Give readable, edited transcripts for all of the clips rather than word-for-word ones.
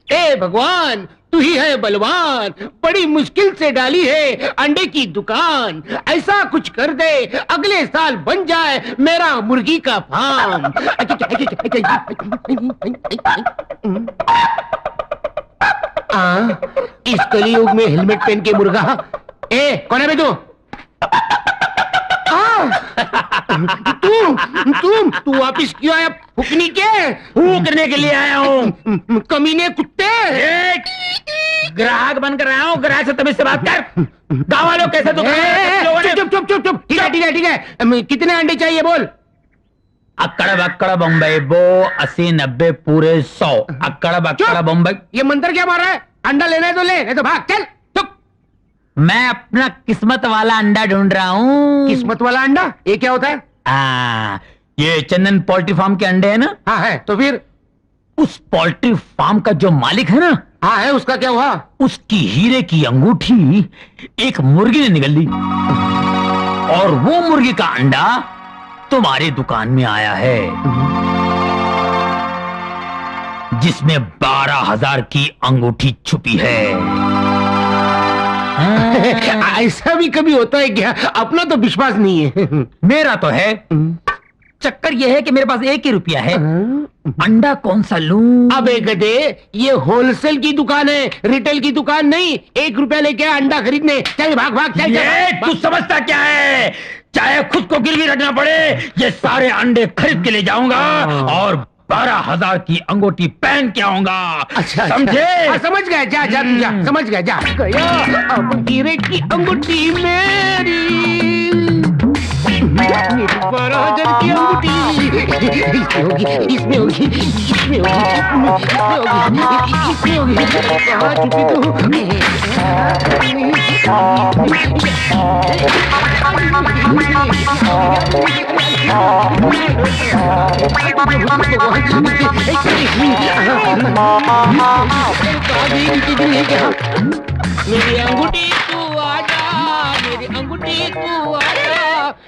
ए भगवान, तू ही है बलवान, बड़ी मुश्किल से डाली है अंडे की दुकान। ऐसा कुछ कर दे अगले साल बन जाए मेरा मुर्गी का फार्म। इस कलयुग में हेलमेट पहन के मुर्गा। कौन है बे तू? तू वापिस क्यों आया? फूकनी के फूकने के लिए आया हूँ। कमीने कुत्ते। ग्राहक बनकर आया हूँ, ग्राहक से तमीज से बात कर। गाँव वालों कैसे चुप चुप चुप चुप। ठीक है ठीक है ठीक है, कितने अंडे चाहिए बोल? अक्कड़ बक्कड़ बम्बई बो 80 90 पूरे 100। अक्कड़ बक्कड़ बम्बई। ये मंत्र क्या मार रहा है? अंडा लेना है तो ले, नहीं तो भाग चल। मैं अपना किस्मत वाला अंडा ढूंढ रहा हूँ। किस्मत वाला अंडा? ये क्या होता है? ये चंदन पोल्ट्री फार्म के अंडे है ना? हाँ है। तो फिर उस पोल्ट्री फार्म का जो मालिक है ना? हाँ है। उसका क्या हुआ? उसकी हीरे की अंगूठी एक मुर्गी ने निगल ली और वो मुर्गी का अंडा तुम्हारी दुकान में आया है, जिसमें 12,000 की अंगूठी छुपी है। ऐसा भी कभी होता है क्या? अपना तो विश्वास नहीं है। मेरा तो है। चक्कर यह है कि मेरे पास 1 ही रुपया है। अंडा कौन सा लूं? अबे गधे, ये होलसेल की दुकान है, रिटेल की दुकान नहीं। 1 रुपया लेके अंडा खरीदने। चल भाग भाग चल। तू समझता क्या है? चाहे खुद को गिरवी रखना पड़े, ये सारे अंडे खरीद के ले जाऊंगा और 12,000 की अंगूठी पहन के आऊंगा। अच्छा, समझे? समझ गया। जा जा तू जा, समझ गया। जा गया अब हीरे की अंगूठी मेरी 12,000 की अंगूठी। इसमें होगी, इसमें होगी, इसमें होगी। कहाँ छुपी तू? मेरी अंगूठी तू आजा, मेरी अंगूठी तू आजा,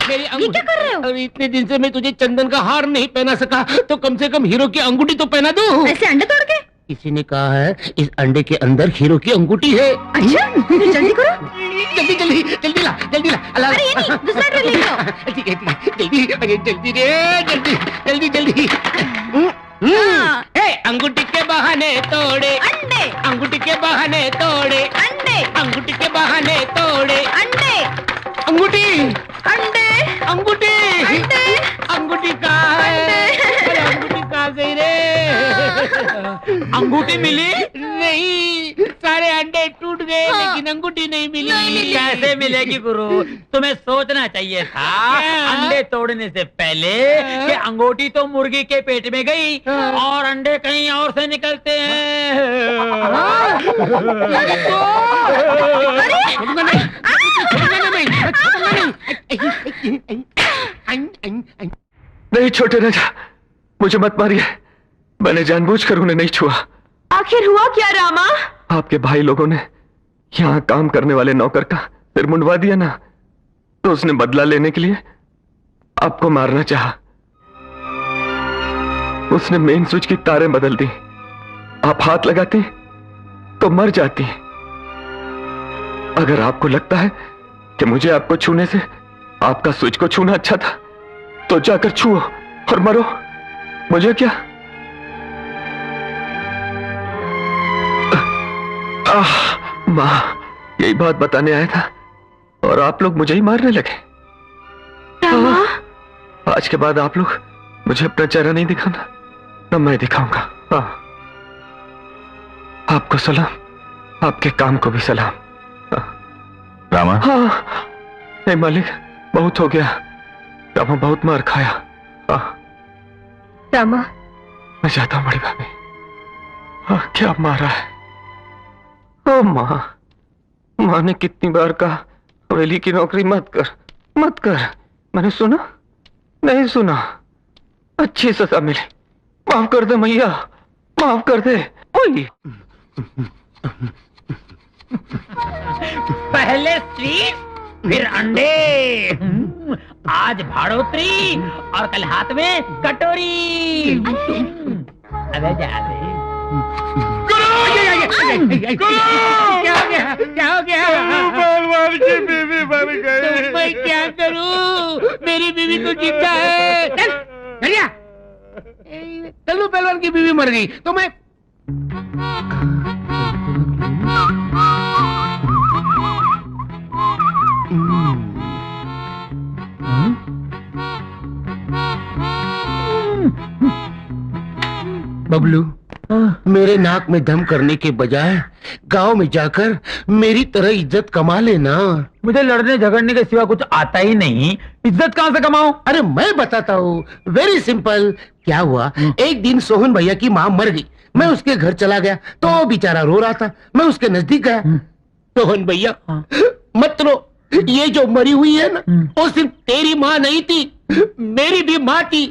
मेरी अंगूठी। क्या कर रहे हो? अरे इतने दिन से मैं तुझे चंदन का हार नहीं पहना सका, तो कम से कम हीरो की अंगूठी तो पहना दूं। ऐसे अंडे तोड़ के? किसी ने कहा है इस अंडे के अंदर हीरो की अंगूठी है। अच्छा, फिर जल्दी करो। जल्दी जल्दी जल्दी ला, जल्दी ला। अरे ये नहीं, दूसरा ट्रे ले लो। ठीक है जल्दी। अरे जल्दी रे, जल्दी जल्दी जल्दी। अंगूठी के बहाने तोड़े अंडे, अंगूठी के बहाने तोड़े अंडे, अंगूठी के बहाने तोड़े अंडे, अंगूठी, अंडे, अंगूठी, अंडे, अंगूठी कहाँ है? अरे अंगूठी कहाँ गई रे? अंगूठी मिली नहीं, सारे अंडे टूट गए, लेकिन अंगूठी नहीं मिली। कैसे मिलेगी गुरु? तुम्हें सोचना चाहिए था अंडे तोड़ने से पहले कि अंगूठी तो मुर्गी के पेट में गई और अंडे कहीं और से निकलते हैं। नहीं छोटे राजा, मुझे मत मारिए। मैंने जानबूझकर उन्हें नहीं छुआ। आखिर हुआ क्या रामा? आपके भाई लोगों ने यहाँ काम करने वाले नौकर का सिर मुंडवा दिया ना, तो उसने बदला लेने के लिए आपको मारना चाहा। उसने मेन स्विच की तारें बदल दी। आप हाथ लगाती तो मर जाती। अगर आपको लगता है कि मुझे आपको छूने से आपका स्विच को छूना अच्छा था, तो जाकर छुओ और मरो। मुझे क्या? मां, यही बात बताने आया था और आप लोग मुझे ही मारने लगे। आज के बाद आप लोग मुझे अपना चेहरा नहीं दिखाना, न मैं दिखाऊंगा। हाँ, आपको सलाम, आपके काम को भी सलाम। रामा? हाँ, नहीं मालिक, बहुत हो गया। रामा बहुत मार खाया। हाँ रामा, मैं जाता हूं बड़ी भाभी। हाँ, क्या मारा है? ओ माँ, माँ ने कितनी बार कहा हवेली की नौकरी मत कर, मत कर। मैंने सुना? नहीं सुना। अच्छी सजा मिली। माफ कर दे मैया, माफ कर दे। ओए, पहले स्वीट फिर अंडे, आज भाड़ोत्री और कल हाथ में कटोरी। अबे जा गुरु क्या हो गया? क्या हो गया? पहलवान की बीवी मर गई। तो मैं क्या करूं? मेरी बीवी तो जिंदा है। चल भैया, कल्लू पहलवान की बीवी मर गई तो मैं बबलू, मेरे नाक में दम करने के बजाय गांव में जाकर मेरी तरह इज्जत कमा लेना। मुझे लड़ने झगड़ने के सिवा कुछ आता ही नहीं, इज्जत कहाँ से कमाऊं? अरे मैं बताता हूँ, वेरी सिंपल। क्या हुआ, एक दिन सोहन भैया की माँ मर गई। मैं उसके घर चला गया तो वो बेचारा रो रहा था। मैं उसके नजदीक गया। सोहन भैया मत रो, ये जो मरी हुई है ना, वो सिर्फ तेरी माँ नहीं थी, मेरी भी माँ थी,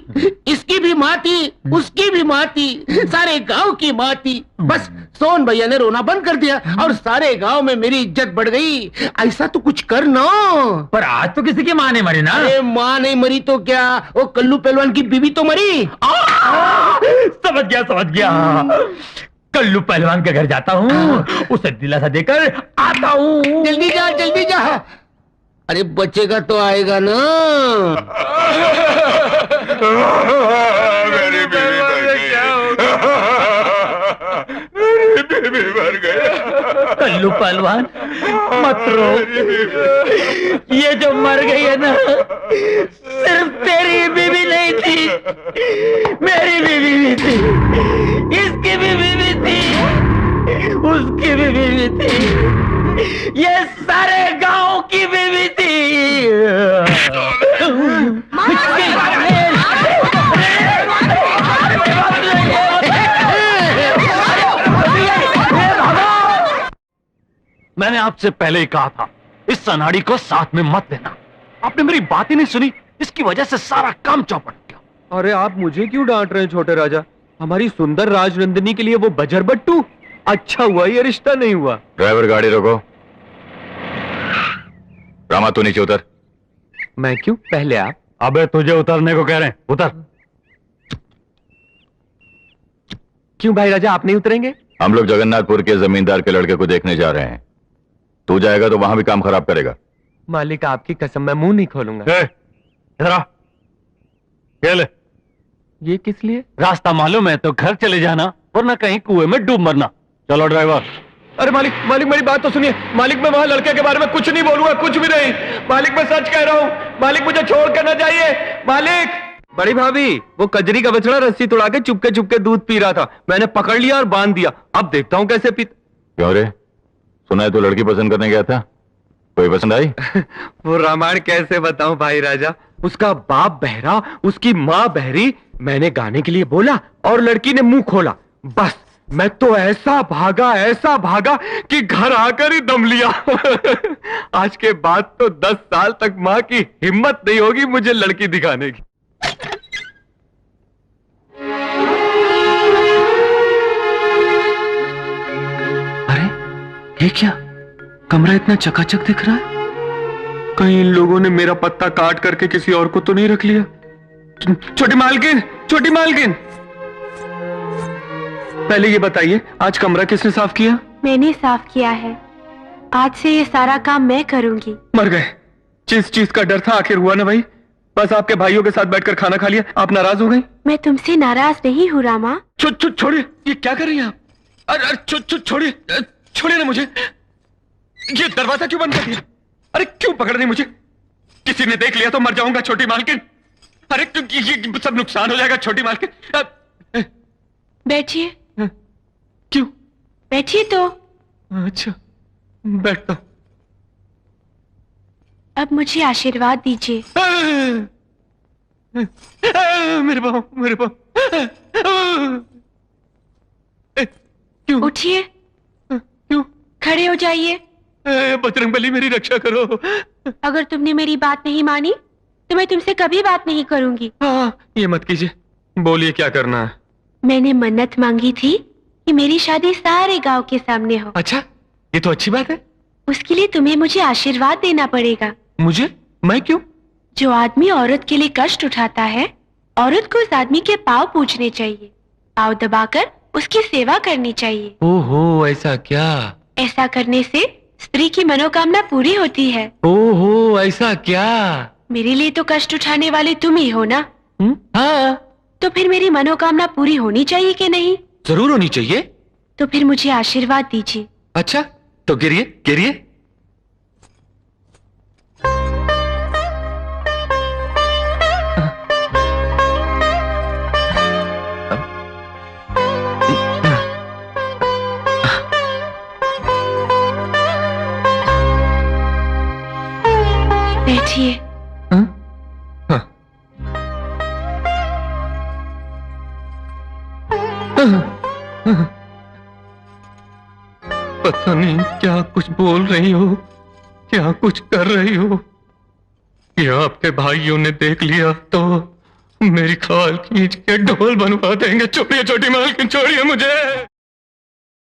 इसकी भी माँ थी, उसकी भी माँ थी, सारे गांव की माँ थी। बस सोहन भैया ने रोना बंद कर दिया और सारे गांव में मेरी इज्जत बढ़ गई। ऐसा तो कुछ कर ना। पर आज तो किसी की माँ नहीं मरी ना। अरे माँ नहीं मरी तो क्या, वो कल्लू पहलवान की बीवी तो मरी। समझ गया। कल्लू पहलवान के घर जाता हूँ, उसे दिलासा देकर आता हूँ। जल्दी जा। अरे बचेगा तो आएगा ना। मेरी बीवी मर गई। कल्लू पहलवान मत रो, ये जो मर गई है ना, सिर्फ तेरी बीवी नहीं थी, मेरी बीवी भी थी, इसकी भी बीवी थी, उसकी भी बीवी थी, ये सारे गांव की बीवी थी। मैंने आपसे पहले ही कहा था, इस सनाड़ी को साथ में मत लेना। आपने मेरी बात ही नहीं सुनी, इसकी वजह से सारा काम चौपट गया। अरे आप मुझे क्यों डांट रहे हैं छोटे राजा? हमारी सुंदर राजनंदिनी के लिए वो बजर बट्टू, अच्छा हुआ ये रिश्ता नहीं हुआ। ड्राइवर गाड़ी रोको। रामा तू नीचे उतर। मैं क्यों, पहले आप। अबे तुझे उतरने को कह रहे हैं, उतर। क्यों भाई राजा, आप नहीं उतरेंगे? हम लोग जगन्नाथपुर के जमींदार के लड़के को देखने जा रहे हैं। तू जाएगा तो वहां भी काम खराब करेगा। मालिक आपकी कसम, मैं मुंह नहीं खोलूंगा। इधर आ, ये ले। ये किस लिए? रास्ता मालूम है तो घर चले जाना, वरना कहीं कुएं में डूब मरना। चलो ड्राइवर। अरे मालिक मेरी बात तो सुनिए। मालिक मैं वहां लड़के के बारे में कुछ नहीं बोलूंगा, कुछ भी नहीं। मालिक मैं सच कह रहा हूँ। मालिक मुझे छोड़ कर ना जाइए। मालिक। बड़ी भाभी, वो कजरी का बछड़ा रस्सी तोड़ा के चुपके दूध पी रहा था। मैंने पकड़ लिया और बांध दिया। अब देखता हूँ कैसे पीता। क्यों रे, सुना है तू लड़की पसंद करने गया था, कोई पसंद आई? वो रामायण कैसे बताऊं भाई राजा। उसका बाप बहरा, उसकी माँ बहरी। मैंने गाने के लिए बोला और लड़की ने मुंह खोला। बस मैं तो ऐसा भागा कि घर आकर ही दम लिया। आज के बाद तो 10 साल तक माँ की हिम्मत नहीं होगी मुझे लड़की दिखाने की। अरे ये क्या, कमरा इतना चकाचक दिख रहा है। कहीं इन लोगों ने मेरा पत्ता काट करके किसी और को तो नहीं रख लिया। छोटी मालकिन, पहले ये बताइए, आज कमरा किसने साफ किया? मैंने साफ किया है। आज से ये सारा काम मैं करूंगी। मर गए। जिस चीज का डर था आखिर हुआ ना भाई। बस आपके भाइयों के साथ बैठकर खाना खा लिया, आप नाराज हो गई? मैं तुमसे नाराज नहीं हूँ रामा। छोड़िए, ये क्या कर रही हैं आप? अरे छोड़िए ना मुझे। ये दरवाजा क्यों बंद कर दिया? अरे क्यों पकड़ रही मुझे? किसी ने देख लिया तो मर जाऊंगा छोटी मालकिन। अरे ये सब नुकसान हो जाएगा छोटी मालकिन। बैठिए। क्यों? बैठिए तो। अच्छा, बैठता हूं। अब मुझे आशीर्वाद दीजिए। मेरे पाँव। क्यों? उठिए। क्यों? खड़े हो जाइए। बजरंगबली मेरी रक्षा करो। अगर तुमने मेरी बात नहीं मानी तो मैं तुमसे कभी बात नहीं करूंगी। ये मत कीजिए। बोलिए क्या करना है? मैंने मन्नत मांगी थी कि मेरी शादी सारे गांव के सामने हो। अच्छा, ये तो अच्छी बात है। उसके लिए तुम्हें मुझे आशीर्वाद देना पड़ेगा। मुझे? मैं क्यों? जो आदमी औरत के लिए कष्ट उठाता है, औरत को उस आदमी के पाँव पूजने चाहिए। पाँव दबाकर उसकी सेवा करनी चाहिए। ओहो, ऐसा क्या? ऐसा करने से स्त्री की मनोकामना पूरी होती है। ओहो, ऐसा क्या? मेरे लिए तो कष्ट उठाने वाले तुम ही हो ना? हाँ, तो फिर मेरी मनोकामना पूरी होनी चाहिए कि नहीं? जरूर होनी चाहिए। तो फिर मुझे आशीर्वाद दीजिए। अच्छा, तो गिरिए गिरिए। बैठिए। पता नहीं क्या कुछ बोल रही हो, क्या कुछ कर रही हो। ये आपके भाइयों ने देख लिया तो मेरी खाल खींच के ढोल बनवा देंगे। छोड़िए छोटी मालकिन, छोड़िए मुझे।